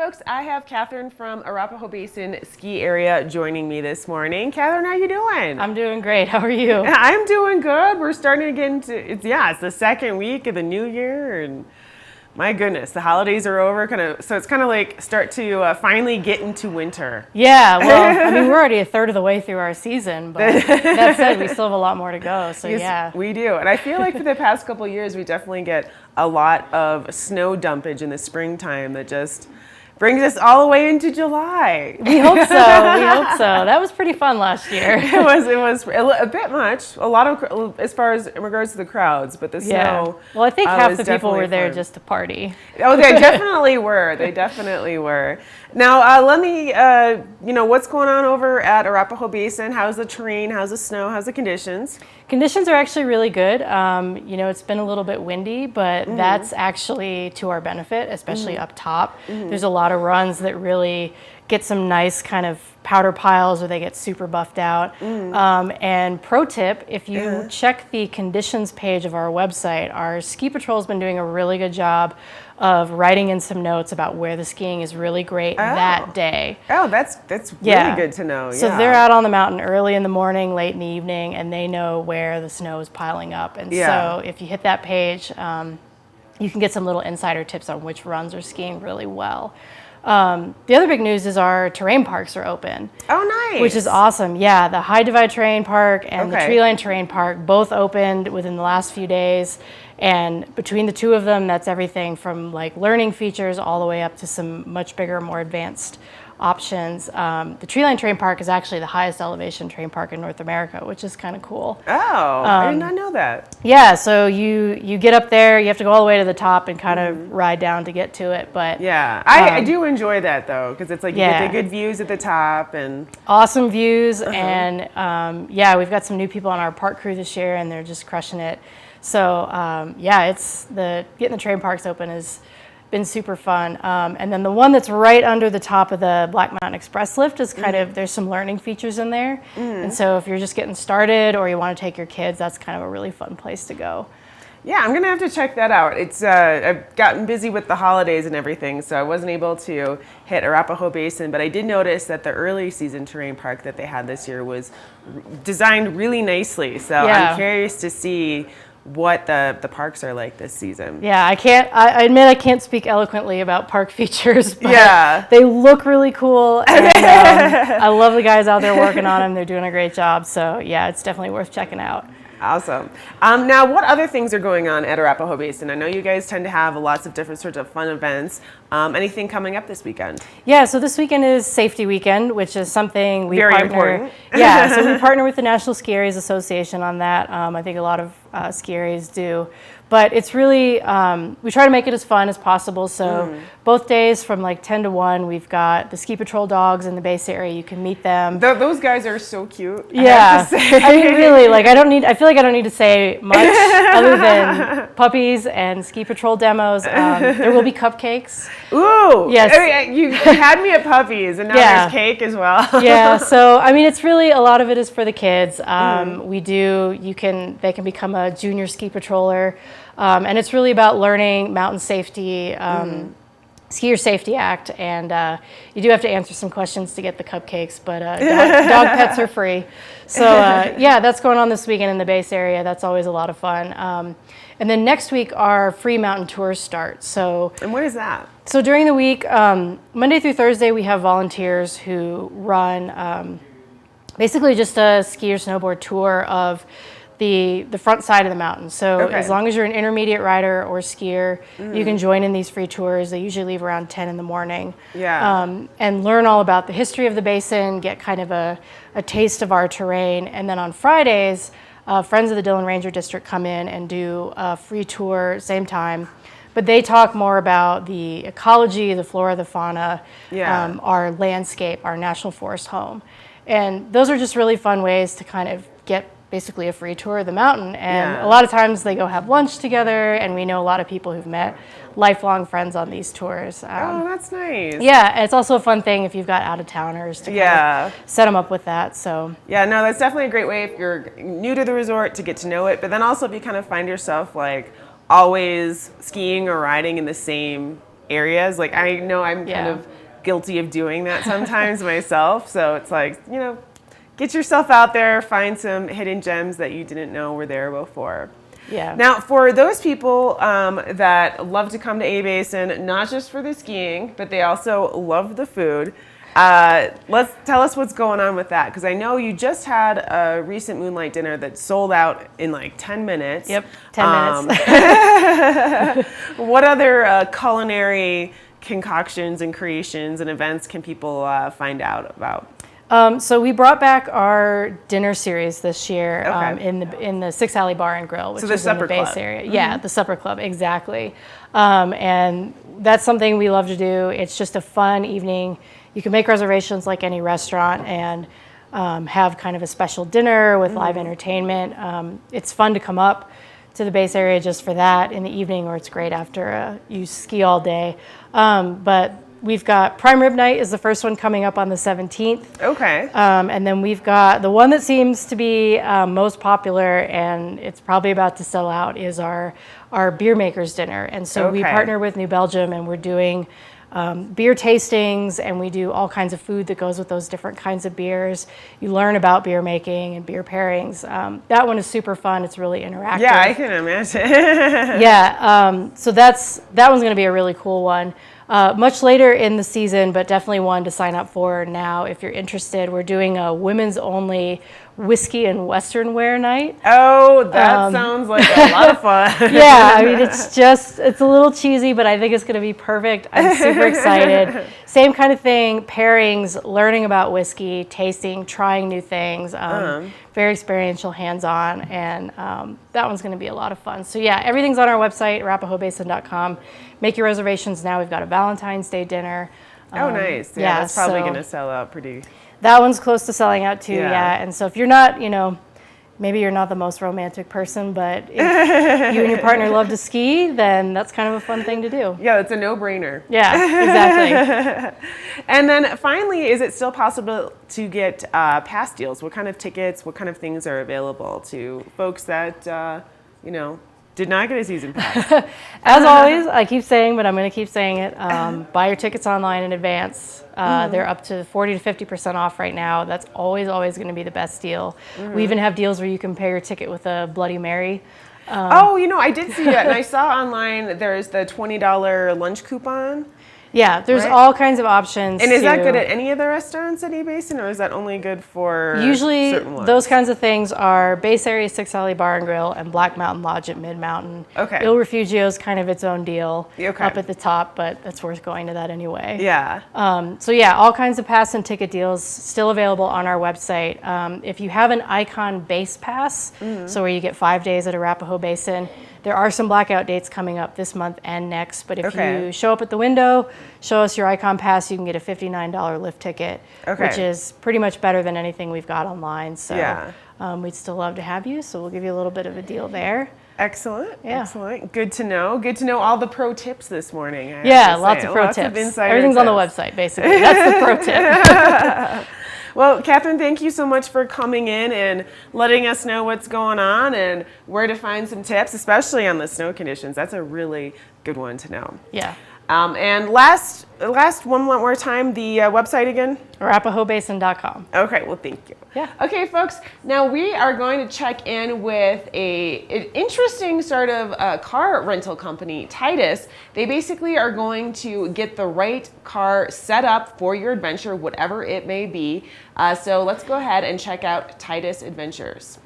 folks. I have Catherine from Arapahoe Basin ski area joining me this morning. Catherine, how you doing? I'm doing great. How are you? I'm doing good. We're starting to get into it's the second week of the new year, and my goodness, the holidays are over. So it's kind of like start to finally get into winter. Yeah, well, I mean, we're already a third of the way through our season, but that said, we still have a lot more to go. So Yes, yeah, we do. And I feel like for the past couple of years, we definitely get a lot of snow dumpage in the springtime that just brings us all the way into July. we hope so. We hope so. That was pretty fun last year. It was a bit much. A lot of, as far as in regards to the crowds, but the snow. Well, I think half was the people were definitely there fun. just to party. Oh, they definitely were. They definitely were. Now, let me, what's going on over at Arapahoe Basin? How's the terrain? How's the snow? How's the conditions? Conditions are actually really good. It's been a little bit windy, but that's actually to our benefit, especially up top. There's a lot of runs that really get some nice kind of powder piles or they get super buffed out. And pro tip, if you check the conditions page of our website, our ski patrol's been doing a really good job of writing in some notes about where the skiing is really great that day. Oh, that's really good to know. So they're out on the mountain early in the morning, late in the evening, and they know where the snow is piling up. And so if you hit that page, you can get some little insider tips on which runs are skiing really well. The other big news is our terrain parks are open. Oh, nice. Which is awesome. Yeah, the High Divide Terrain Park and the Treeline Terrain Park both opened within the last few days. And between the two of them, that's everything from like learning features all the way up to some much bigger, more advanced options. The Treeline Terrain Park is actually the highest elevation terrain park in North America, which is kind of cool. Oh, I did not know that. Yeah, so you get up there, you have to go all the way to the top and kind of ride down to get to it. But yeah, I do enjoy that though, because it's like you get the good views at the top and awesome views. And we've got some new people on our park crew this year, and they're just crushing it. So getting the terrain parks open has been super fun. And then the one that's right under the top of the Black Mountain Express lift is kind of, there's some learning features in there. And so if you're just getting started or you want to take your kids, that's kind of a really fun place to go. Yeah, I'm going to have to check that out. It's I've gotten busy with the holidays and everything, so I wasn't able to hit Arapahoe Basin, but I did notice that the early season terrain park that they had this year was designed really nicely. So I'm curious to see what the parks are like this season. Yeah, I admit I can't speak eloquently about park features, but they look really cool. And I love the guys out there working on them. They're doing a great job. So yeah, it's definitely worth checking out. Awesome. Now, what other things are going on at Arapahoe Basin? I know you guys tend to have lots of different sorts of fun events. Anything coming up this weekend? Yeah, so this weekend is Safety Weekend, which is something we Very partner. important. Yeah, so we partner with the National Ski Areas Association on that. I think a lot of ski areas do. But it's really, we try to make it as fun as possible. So both days from like 10 to 1, we've got the ski patrol dogs in the base area. You can meet them. Those guys are so cute. Yeah, I mean, really, like I feel like I don't need to say much other than puppies and ski patrol demos. There will be cupcakes. Ooh, yes. I mean, you had me at puppies, and now there's cake as well. Yeah, so I mean, it's really a lot of it is for the kids. They can become a junior ski patroller. And it's really about learning mountain safety, Skier Safety Act, and you do have to answer some questions to get the cupcakes, but dog pets are free. So that's going on this weekend in the base area. That's always a lot of fun. And then next week, our free mountain tours start. And what is that? So during the week, Monday through Thursday, we have volunteers who run basically just a ski or snowboard tour of the front side of the mountain. So as long as you're an intermediate rider or skier, you can join in these free tours. They usually leave around 10 in the morning. And learn all about the history of the basin, get kind of a taste of our terrain. And then on Fridays, friends of the Dillon Ranger District come in and do a free tour, same time. But they talk more about the ecology, the flora, the fauna, our landscape, our national forest home. And those are just really fun ways to kind of get basically a free tour of the mountain. And a lot of times they go have lunch together, and we know a lot of people who've met lifelong friends on these tours. Oh, that's nice. Yeah, and it's also a fun thing if you've got out-of-towners to kind of set them up with that. So yeah, no, that's definitely a great way if you're new to the resort to get to know it, but then also if you kind of find yourself like always skiing or riding in the same areas. Like I know I'm kind of guilty of doing that sometimes myself. So it's like, get yourself out there, find some hidden gems that you didn't know were there before. Yeah. Now, for those people that love to come to A Basin, not just for the skiing, but they also love the food, let's tell us what's going on with that, because I know you just had a recent Moonlight dinner that sold out in like 10 minutes. Yep, 10 minutes. What other culinary concoctions and creations and events can people find out about? So we brought back our dinner series this year in the Six Alley Bar and Grill, which is in the Base area. Mm-hmm. Yeah, the Supper Club, exactly. And that's something we love to do. It's just a fun evening. You can make reservations like any restaurant and have kind of a special dinner with live entertainment. It's fun to come up to the Base area just for that in the evening, or it's great after you ski all day. But we've got Prime Rib Night is the first one coming up on the 17th. Okay. And then we've got the one that seems to be most popular, and it's probably about to sell out, is our beer makers dinner. And so we partner with New Belgium, and we're doing beer tastings, and we do all kinds of food that goes with those different kinds of beers. You learn about beer making and beer pairings. That one is super fun. It's really interactive. Yeah, I can imagine. Yeah, so that one's going to be a really cool one. Much later in the season, but definitely one to sign up for now if you're interested. We're doing a women's only whiskey and Western wear night. Oh, that sounds like a lot of fun. Yeah, I mean, it's a little cheesy, but I think it's going to be perfect. I'm super excited. Same kind of thing, pairings, learning about whiskey, tasting, trying new things, very experiential, hands-on, and that one's going to be a lot of fun. So yeah, everything's on our website, arapahoebasin.com. Make your reservations now. We've got a Valentine's Day dinner. Oh, nice. Yeah, that's probably going to sell out pretty. That one's close to selling out too, yeah. And so if you're not, maybe you're not the most romantic person, but if you and your partner love to ski, then that's kind of a fun thing to do. Yeah, it's a no-brainer. Yeah, exactly. And then finally, is it still possible to get pass deals? What kind of tickets, what kind of things are available to folks that, did not get a season pass? As always, I keep saying, but I'm going to keep saying it, buy your tickets online in advance. They're up to 40 to 50% off right now. That's always going to be the best deal. We even have deals where you can pay your ticket with a Bloody Mary. I did see that. And I saw online there's the $20 lunch coupon. Yeah, there's all kinds of options. And is that good at any of the restaurants at A Basin, or is that only good for usually certain ones? Those kinds of things are Base Area, Six Alley Bar and Grill, and Black Mountain Lodge at Mid Mountain. Okay. Il Refugio is kind of its own deal up at the top, but that's worth going to that anyway. Yeah. So yeah, all kinds of pass and ticket deals still available on our website. If you have an Icon Base Pass, so where you get 5 days at Arapahoe Basin, there are some blackout dates coming up this month and next, but if you show up at the window, show us your Icon Pass, you can get a $59 lift ticket, which is pretty much better than anything we've got online. So we'd still love to have you, so we'll give you a little bit of a deal there. Excellent. Yeah. Excellent. Good to know. Good to know all the pro tips this morning. Lots of pro tips. Everything's on the website, basically. That's the pro tip. Well, Catherine, thank you so much for coming in and letting us know what's going on and where to find some tips, especially on the snow conditions. That's a really good one to know. Yeah. And last one more time, the website again? ArapahoeBasin.com. Okay, well, thank you. Yeah. Okay, folks, now we are going to check in with an interesting sort of car rental company, Titus. They basically are going to get the right car set up for your adventure, whatever it may be. So let's go ahead and check out Titus Adventures.